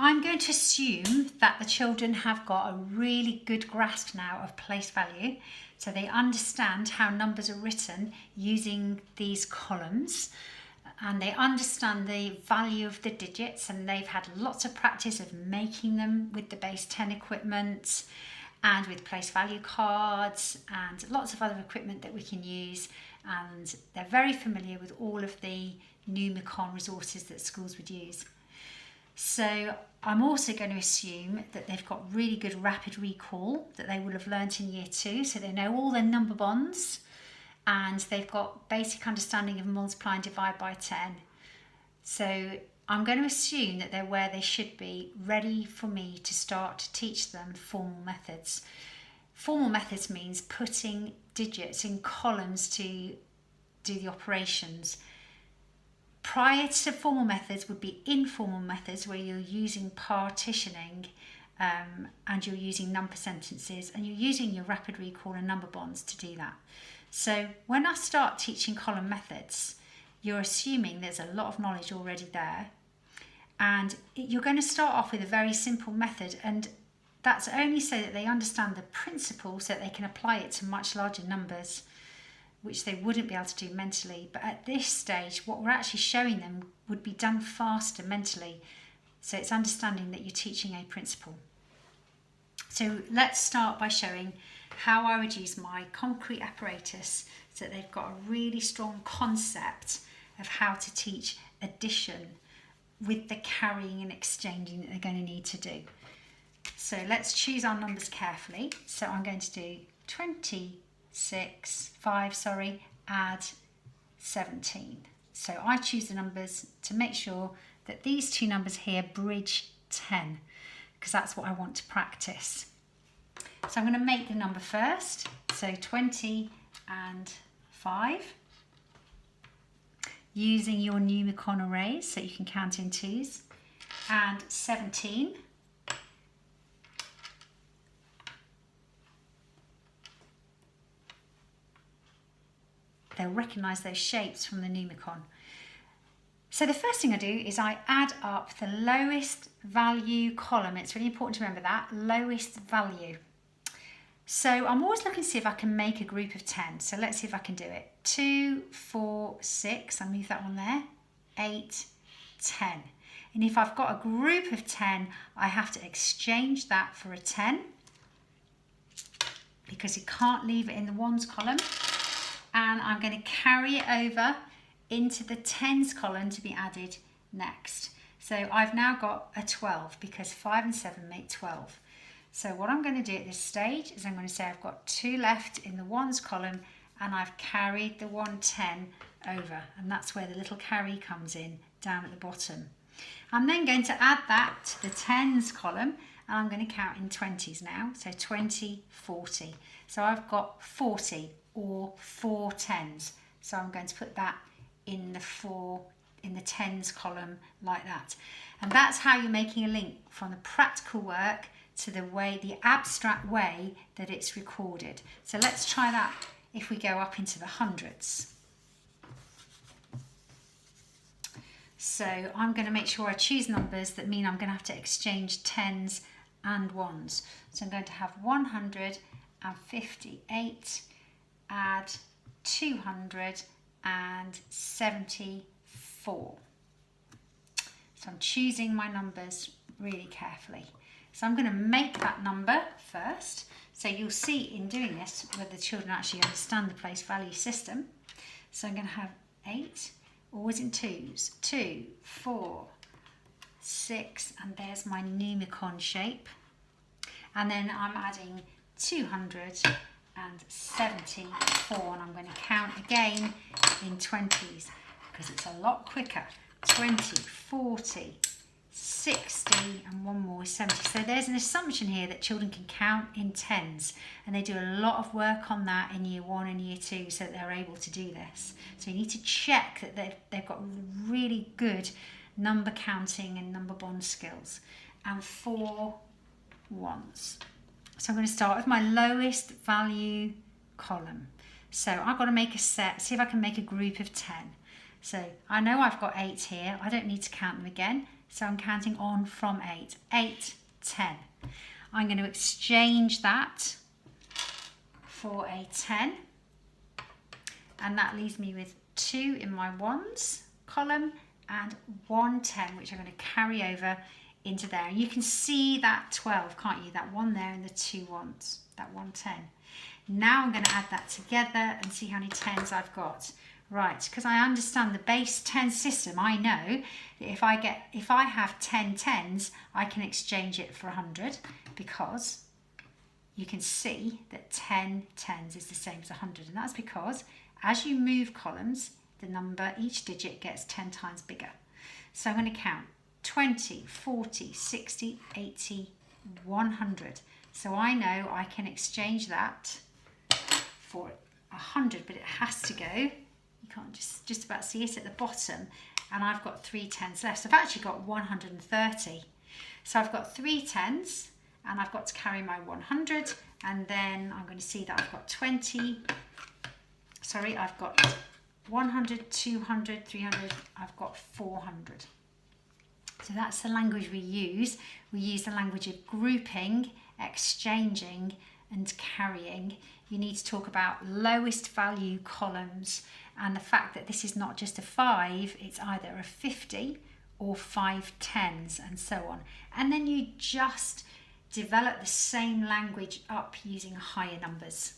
I'm going to assume that the children have got a really good grasp now of place value. So they understand how numbers are written using these columns, and they understand the value of the digits, and they've had lots of practice of making them with the base 10 equipment and with place value cards and lots of other equipment that we can use, and they're very familiar with all of the Numicon resources that schools would use. So I'm also going to assume that they've got really good rapid recall that they will have learnt in year 2, so they know all their number bonds and they've got basic understanding of multiply and divide by 10. So I'm going to assume that they're where they should be, ready for me to start to teach them formal methods. Formal methods means putting digits in columns to do the operations. Prior to formal methods would be informal methods where you're using partitioning and you're using number sentences and you're using your rapid recall and number bonds to do that. So when I start teaching column methods, you're assuming there's a lot of knowledge already there, and you're going to start off with a very simple method, and that's only so that they understand the principle so that they can apply it to much larger numbers, which they wouldn't be able to do mentally. But at this stage, what we're actually showing them would be done faster mentally. So it's understanding that you're teaching a principle. So let's start by showing how I would use my concrete apparatus so that they've got a really strong concept of how to teach addition with the carrying and exchanging that they're going to need to do. So let's choose our numbers carefully. So I'm going to do add 17. So I choose the numbers to make sure that these two numbers here bridge 10, because that's what I want to practice. So I'm going to make the number first. So 20 and 5. Using your Numicon arrays so you can count in twos. And 17. They'll recognise those shapes from the Numicon. So the first thing I do is I add up the lowest value column. It's really important to remember that, lowest value. So I'm always looking to see if I can make a group of 10. So let's see if I can do it. 2, 4, 6, I'll move that one there, 8, 10. And if I've got a group of 10, I have to exchange that for a 10 because you can't leave it in the ones column. And I'm going to carry it over into the tens column to be added next. So I've now got a 12 because 5 and 7 make 12. So what I'm going to do at this stage is I'm going to say I've got 2 left in the ones column and I've carried the 110 over, and that's where the little carry comes in down at the bottom. I'm then going to add that to the tens column and I'm going to count in 20s now. So 20, 40. So I've got 40 or 4 tens. So I'm going to put that in the tens column like that. And that's how you're making a link from the practical work to the abstract way that it's recorded. So let's try that if we go up into the hundreds. So I'm going to make sure I choose numbers that mean I'm going to have to exchange tens and ones. So I'm going to have 158 add 274. So I'm choosing my numbers really carefully. So I'm going to make that number first. So you'll see in doing this whether the children actually understand the place value system. So I'm going to have 8, always in twos, 2, 4, 6, and there's my Numicon shape. And then I'm adding 274, and I'm going to count again in 20s because it's a lot quicker. 20, 40, 60, and one more is 70. So there's an assumption here that children can count in tens, and they do a lot of work on that in year 1 and year 2 so that they're able to do this. So you need to check that they've got really good number counting and number bond skills. And 4 ones. So I'm going to start with my lowest value column. So I've got to make a set, see if I can make a group of 10. So I know I've got 8 here. I don't need to count them again. So I'm counting on from 8. 8, 10. I'm going to exchange that for a 10. And that leaves me with 2 in my ones column and 1 10, which I'm going to carry over into there. And you can see that 12, can't you? That 1 there and the 2 ones, that 1 10. Now I'm going to add that together and see how many 10s I've got. Right, because I understand the base 10 system, I know that if I have 10 10s, I can exchange it for 100, because you can see that 10 10s is the same as 100, and that's because as you move columns, the number, each digit gets 10 times bigger. So I'm going to count 20, 40, 60, 80, 100. So I know I can exchange that for 100, but it has to go. You can't just about see it at the bottom. And I've got 3 10s left. So I've actually got 130. So I've got 3 10s and I've got to carry my 100. And then I'm going to see that I've got 20. Sorry, I've got 100, 200, 300. I've got 400. So that's the language we use. We use the language of grouping, exchanging, and carrying. You need to talk about lowest value columns and the fact that this is not just a 5, it's either a 50 or 5 10s and so on. And then you just develop the same language up using higher numbers.